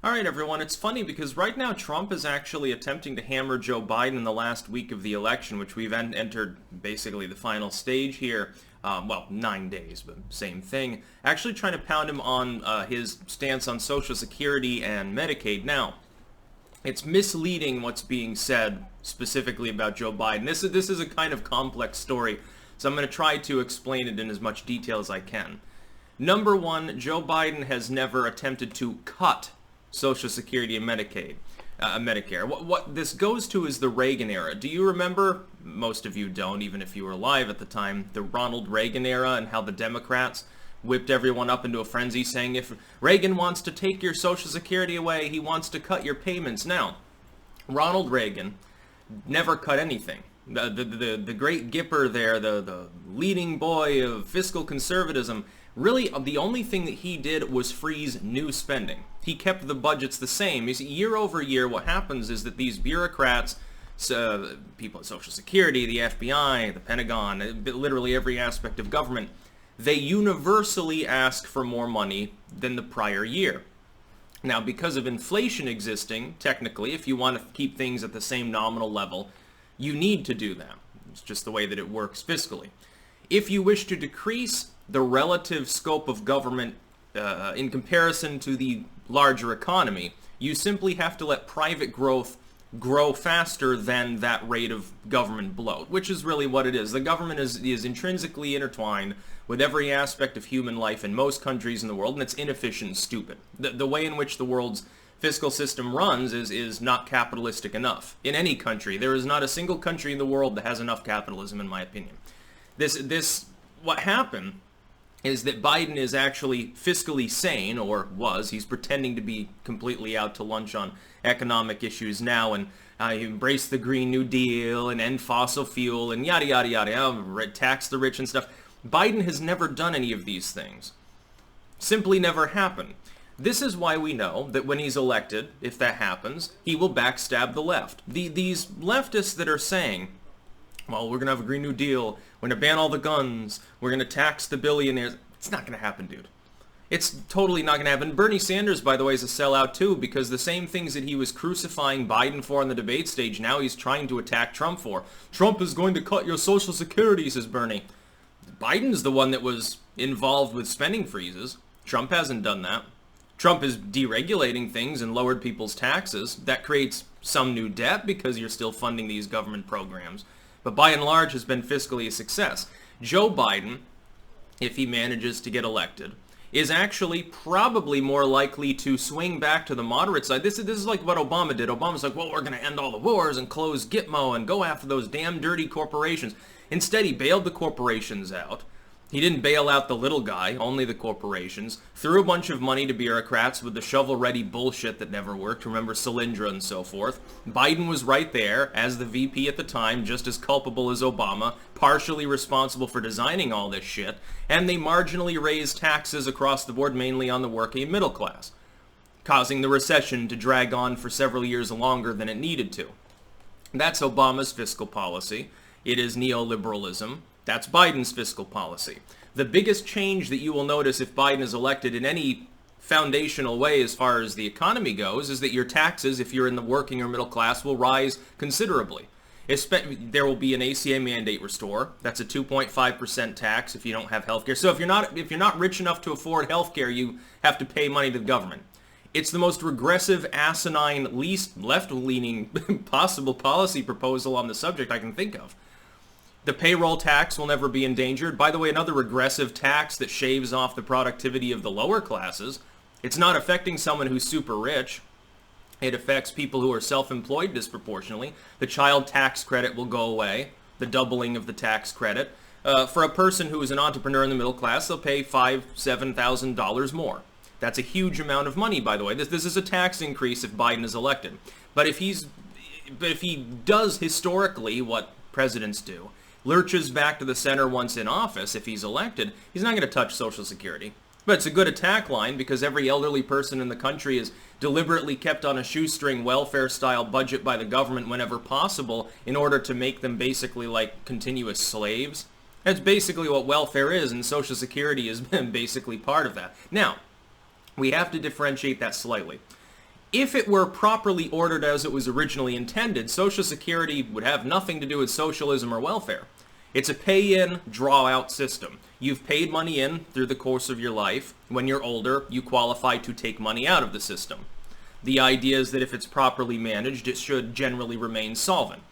All right, everyone, it's funny because right now Trump is actually attempting to hammer Joe Biden in the last week of the election, which we've entered basically the final stage here. Well, 9 days, but same thing. Actually trying to pound him on his stance on Social Security and Medicaid. Now, it's misleading what's being said specifically about Joe Biden. This is a kind of complex story, so I'm going to try to explain it in as much detail as I can. Number one, Joe Biden has never attempted to cut Social Security and Medicare. What this goes to is the Reagan era. Do you remember? Most of you don't, even if you were alive at the time. The Ronald Reagan era and how the Democrats whipped everyone up into a frenzy saying if Reagan wants to take your Social Security away, he wants to cut your payments. Now, Ronald Reagan never cut anything. The great Gipper there, the leading boy of fiscal conservatism, really the only thing that he did was freeze new spending. He kept the budgets the same. You see, year over year, what happens is that these bureaucrats, people at Social Security, the FBI, the Pentagon, literally every aspect of government, they universally ask for more money than the prior year. Now, because of inflation existing, technically, if you want to keep things at the same nominal level, you need to do that. It's just the way that it works fiscally. If you wish to decrease the relative scope of government in comparison to the larger economy, you simply have to let private growth grow faster than that rate of government bloat, which is really what it is. The government is intrinsically intertwined with every aspect of human life in most countries in the world, and it's inefficient and stupid. The way in which the world's fiscal system runs is not capitalistic enough. In any country, there is not a single country in the world that has enough capitalism, in my opinion. What happened is that Biden is actually fiscally sane, or was. He's pretending to be completely out to lunch on economic issues now, and he embraced the Green New Deal and end fossil fuel and yada, yada, yada, tax the rich and stuff. Biden has never done any of these things. Simply never happened. This is why we know that when he's elected, if that happens, he will backstab the left. These leftists that are saying, well, we're going to have a Green New Deal, we're going to ban all the guns, we're going to tax the billionaires. It's not going to happen, dude. It's totally not going to happen. Bernie Sanders, by the way, is a sellout too, because the same things that he was crucifying Biden for on the debate stage, now he's trying to attack Trump for. Trump is going to cut your Social Security, says Bernie. Biden's the one that was involved with spending freezes. Trump hasn't done that. Trump is deregulating things and lowered people's taxes. That creates some new debt because you're still funding these government programs. But by and large has been fiscally a success. Joe Biden, if he manages to get elected, is actually probably more likely to swing back to the moderate side. This is like what Obama did. Obama's like, well, we're going to end all the wars and close Gitmo and go after those damn dirty corporations. Instead, he bailed the corporations out. He didn't bail out the little guy, only the corporations. Threw a bunch of money to bureaucrats with the shovel-ready bullshit that never worked. Remember Solyndra and so forth. Biden was right there as the VP at the time, just as culpable as Obama, partially responsible for designing all this shit. And they marginally raised taxes across the board, mainly on the working middle class, causing the recession to drag on for several years longer than it needed to. That's Obama's fiscal policy. It is neoliberalism. That's Biden's fiscal policy. The biggest change that you will notice if Biden is elected in any foundational way as far as the economy goes is that your taxes, if you're in the working or middle class, will rise considerably. There will be an ACA mandate restore. That's a 2.5% tax if you don't have health care. So if you're not rich enough to afford health care, you have to pay money to the government. It's the most regressive, asinine, least left-leaning possible policy proposal on the subject I can think of. The payroll tax will never be endangered. By the way, another regressive tax that shaves off the productivity of the lower classes. It's not affecting someone who's super rich. It affects people who are self-employed disproportionately. The child tax credit will go away, the doubling of the tax credit. For a person who is an entrepreneur in the middle class, they'll pay $5,000, $7,000 more. That's a huge amount of money, by the way. This is a tax increase if Biden is elected. But if he does historically what presidents do, lurches back to the center once in office, if he's elected, he's not going to touch Social Security. But it's a good attack line because every elderly person in the country is deliberately kept on a shoestring welfare-style budget by the government whenever possible in order to make them basically like continuous slaves. That's basically what welfare is, and Social Security has been basically part of that. Now, we have to differentiate that slightly. if it were properly ordered as it was originally intended, Social Security would have nothing to do with socialism or welfare. It's a pay-in, draw-out system. You've paid money in through the course of your life. When you're older, you qualify to take money out of the system. The idea is that if it's properly managed, it should generally remain solvent.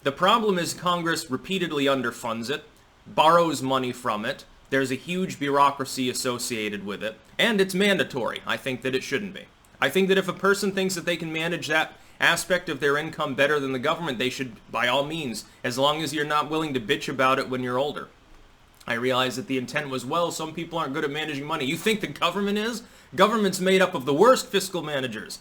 The problem is Congress repeatedly underfunds it, borrows money from it, there's a huge bureaucracy associated with it, and it's mandatory. I think that it shouldn't be. I think that if a person thinks that they can manage that aspect of their income better than the government, they should, by all means, as long as you're not willing to bitch about it when you're older. I realize that the intent was, well, some people aren't good at managing money. You think the government is? Government's made up of the worst fiscal managers.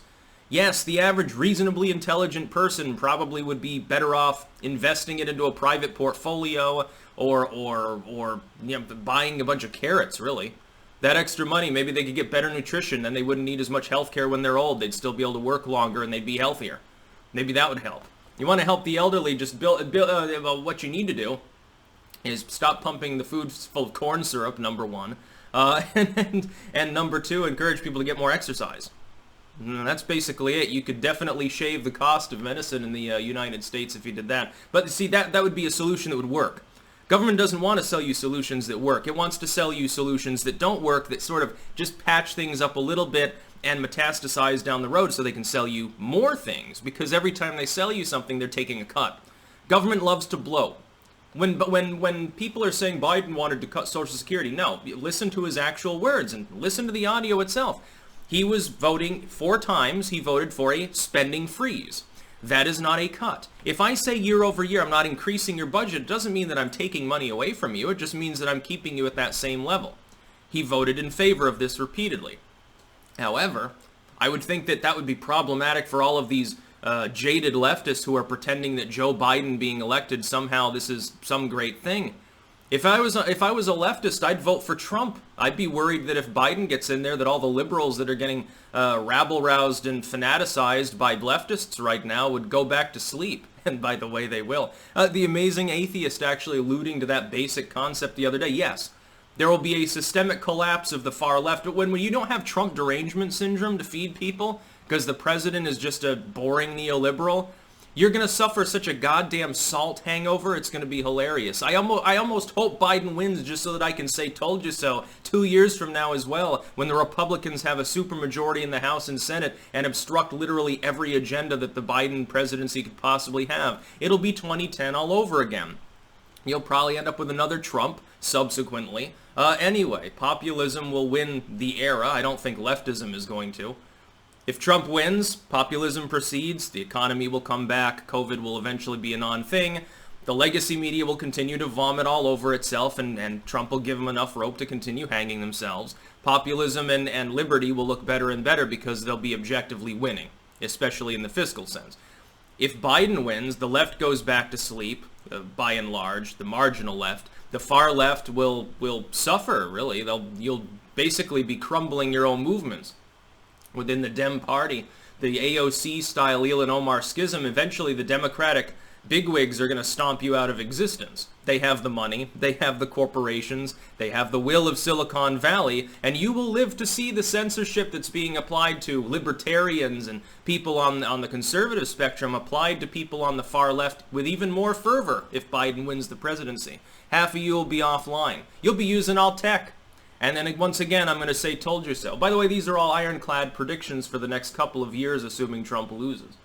Yes, the average reasonably intelligent person probably would be better off investing it into a private portfolio or buying a bunch of carrots, really. That extra money, maybe they could get better nutrition, then they wouldn't need as much health care when they're old. They'd still be able to work longer and they'd be healthier. Maybe that would help. You want to help the elderly, just what you need to do is stop pumping the food full of corn syrup, number one, and number two, encourage people to get more exercise. That's basically it. You could definitely shave the cost of medicine in the United States if you did that. But see, that would be a solution that would work. Government doesn't want to sell you solutions that work. It wants to sell you solutions that don't work, that sort of just patch things up a little bit and metastasize down the road so they can sell you more things. Because every time they sell you something, they're taking a cut. Government loves to blow. When people are saying Biden wanted to cut Social Security, no, listen to his actual words and listen to the audio itself. He was voting 4 times, he voted for a spending freeze. That is not a cut. If I say year over year I'm not increasing your budget, it doesn't mean that I'm taking money away from you. It just means that I'm keeping you at that same level. He voted in favor of this repeatedly. However, I would think that that would be problematic for all of these jaded leftists who are pretending that Joe Biden being elected somehow this is some great thing. If I was a leftist, I'd vote for Trump. I'd be worried that if Biden gets in there, that all the liberals that are getting rabble-roused and fanaticized by leftists right now would go back to sleep. And by the way, they will. The amazing atheist actually alluding to that basic concept the other day. Yes, there will be a systemic collapse of the far left. But when you don't have Trump derangement syndrome to feed people, because the president is just a boring neoliberal, you're going to suffer such a goddamn salt hangover, it's going to be hilarious. I almost hope Biden wins just so that I can say told you so 2 years from now as well, when the Republicans have a supermajority in the House and Senate and obstruct literally every agenda that the Biden presidency could possibly have. It'll be 2010 all over again. You'll probably end up with another Trump subsequently. Anyway, populism will win the era. I don't think leftism is going to. If Trump wins, populism proceeds, the economy will come back, COVID will eventually be a non-thing, the legacy media will continue to vomit all over itself, and Trump will give them enough rope to continue hanging themselves. Populism and liberty will look better and better because they'll be objectively winning, especially in the fiscal sense. If Biden wins, the left goes back to sleep, by and large, the marginal left. The far left will suffer, really. You'll basically be crumbling your own movements. Within the Dem Party, the AOC-style Ilhan Omar schism, eventually the Democratic bigwigs are going to stomp you out of existence. They have the money, they have the corporations, they have the will of Silicon Valley, and you will live to see the censorship that's being applied to libertarians and people on the conservative spectrum applied to people on the far left with even more fervor if Biden wins the presidency. Half of you will be offline. You'll be using alt tech. And then once again, I'm going to say told you so. By the way, these are all ironclad predictions for the next couple of years, assuming Trump loses.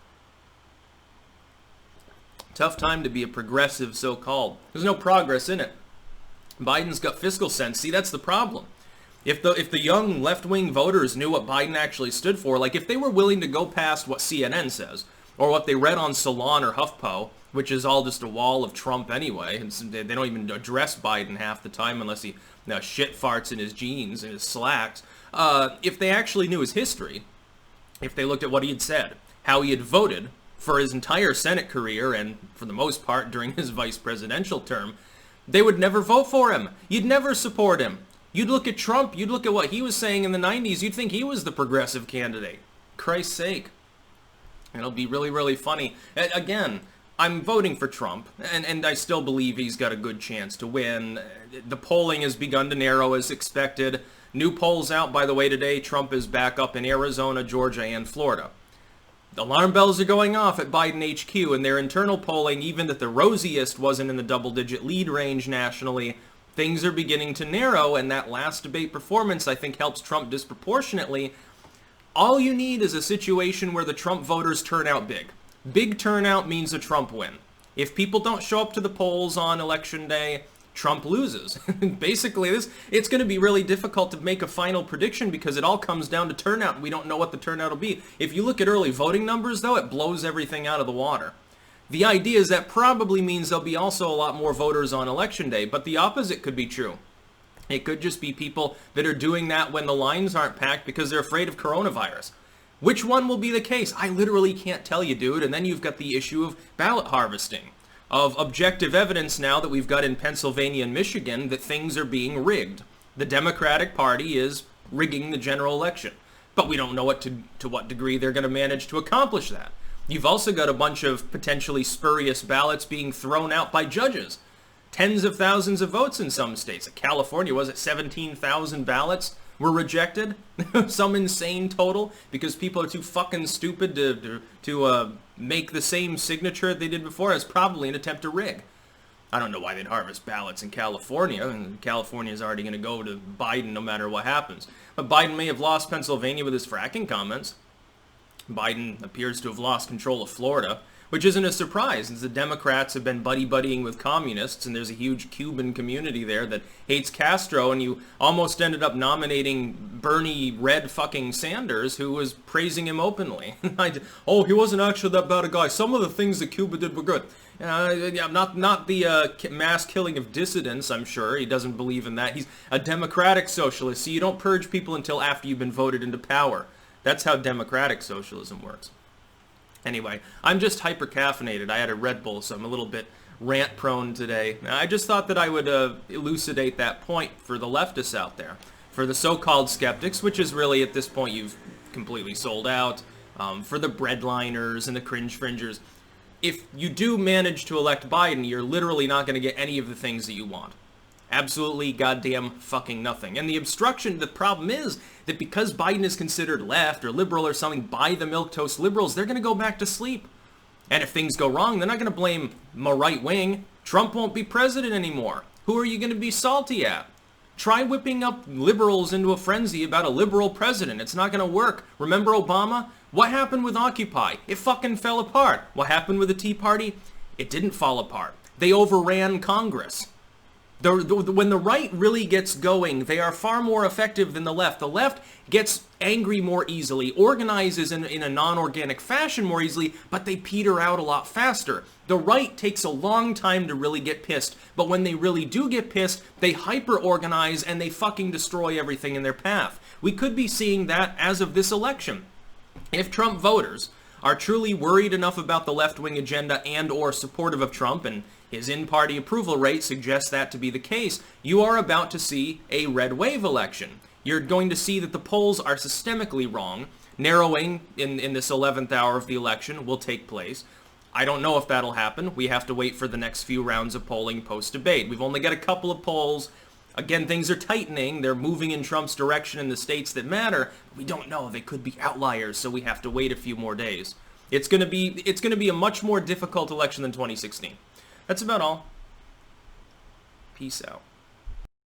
Tough time to be a progressive, so-called. There's no progress in it. Biden's got fiscal sense. See, that's the problem. If the young left-wing voters knew what Biden actually stood for, like if they were willing to go past what CNN says, or what they read on Salon or HuffPo, which is all just a wall of Trump anyway, and they don't even address Biden half the time unless he shit farts in his jeans and his slacks. If they actually knew his history, if they looked at what he had said, how he had voted for his entire Senate career, and for the most part during his vice presidential term, they would never vote for him. You'd never support him. You'd look at Trump, you'd look at what he was saying in the 90s, you'd think he was the progressive candidate. Christ's sake. It'll be really, really funny. Again, I'm voting for Trump, and I still believe he's got a good chance to win. The polling has begun to narrow as expected. New polls out, by the way, today. Trump is back up in Arizona, Georgia, and Florida. Alarm bells are going off at Biden HQ, and their internal polling, even that the rosiest wasn't in the double-digit lead range nationally, things are beginning to narrow, and that last debate performance, I think, helps Trump disproportionately. All you need is a situation where the Trump voters turn out big. Big turnout means a Trump win. If people don't show up to the polls on Election Day, Trump loses. Basically, it's going to be really difficult to make a final prediction because it all comes down to turnout, and we don't know what the turnout will be. If you look at early voting numbers, though, it blows everything out of the water. The idea is that probably means there'll be also a lot more voters on Election Day, but the opposite could be true. It could just be people that are doing that when the lines aren't packed because they're afraid of coronavirus. Which one will be the case? I literally can't tell you, dude. And then you've got the issue of ballot harvesting, of objective evidence now that we've got in Pennsylvania and Michigan that things are being rigged. The Democratic Party is rigging the general election, but we don't know to what degree they're going to manage to accomplish that. You've also got a bunch of potentially spurious ballots being thrown out by judges. Tens of thousands of votes in some states. California, was it 17,000 ballots were rejected? Some insane total because people are too fucking stupid to make the same signature they did before. It's probably an attempt to rig. I don't know why they'd harvest ballots in California, and California is already going to go to Biden no matter what happens. But Biden may have lost Pennsylvania with his fracking comments. Biden appears to have lost control of Florida, which isn't a surprise, since the Democrats have been buddy-buddying with communists, and there's a huge Cuban community there that hates Castro, and you almost ended up nominating Bernie Red fucking Sanders, who was praising him openly. Oh, he wasn't actually that bad a guy. Some of the things that Cuba did were good. Not the mass killing of dissidents, I'm sure. He doesn't believe in that. He's a democratic socialist, so you don't purge people until after you've been voted into power. That's how democratic socialism works. Anyway, I'm just hyper-caffeinated. I had a Red Bull, so I'm a little bit rant-prone today. I just thought that I would elucidate that point for the leftists out there. For the so-called skeptics, which is really, at this point, you've completely sold out. For the breadliners and the cringe-fringers. If you do manage to elect Biden, you're literally not going to get any of the things that you want. Absolutely goddamn fucking nothing. And the obstruction, the problem is that because Biden is considered left or liberal or something by the milquetoast liberals, they're going to go back to sleep. And if things go wrong, they're not going to blame my right wing. Trump won't be president anymore. Who are you going to be salty at? Try whipping up liberals into a frenzy about a liberal president. It's not going to work. Remember Obama? What happened with Occupy? It fucking fell apart. What happened with the Tea Party? It didn't fall apart. They overran Congress. When the right really gets going, they are far more effective than the left. The left gets angry more easily, organizes in a non-organic fashion more easily, but they peter out a lot faster. The right takes a long time to really get pissed, but when they really do get pissed, they hyper-organize and they fucking destroy everything in their path. We could be seeing that as of this election. If Trump voters are truly worried enough about the left-wing agenda and or supportive of Trump, and his in-party approval rate suggests that to be the case, you are about to see a red wave election. You're going to see that the polls are systemically wrong. Narrowing in this 11th hour of the election will take place. I don't know if that'll happen. We have to wait for the next few rounds of polling post-debate. We've only got a couple of polls. Again, things are tightening. They're moving in Trump's direction in the states that matter. We don't know. They could be outliers, so we have to wait a few more days. It's going to be a much more difficult election than 2016. That's about all. Peace out.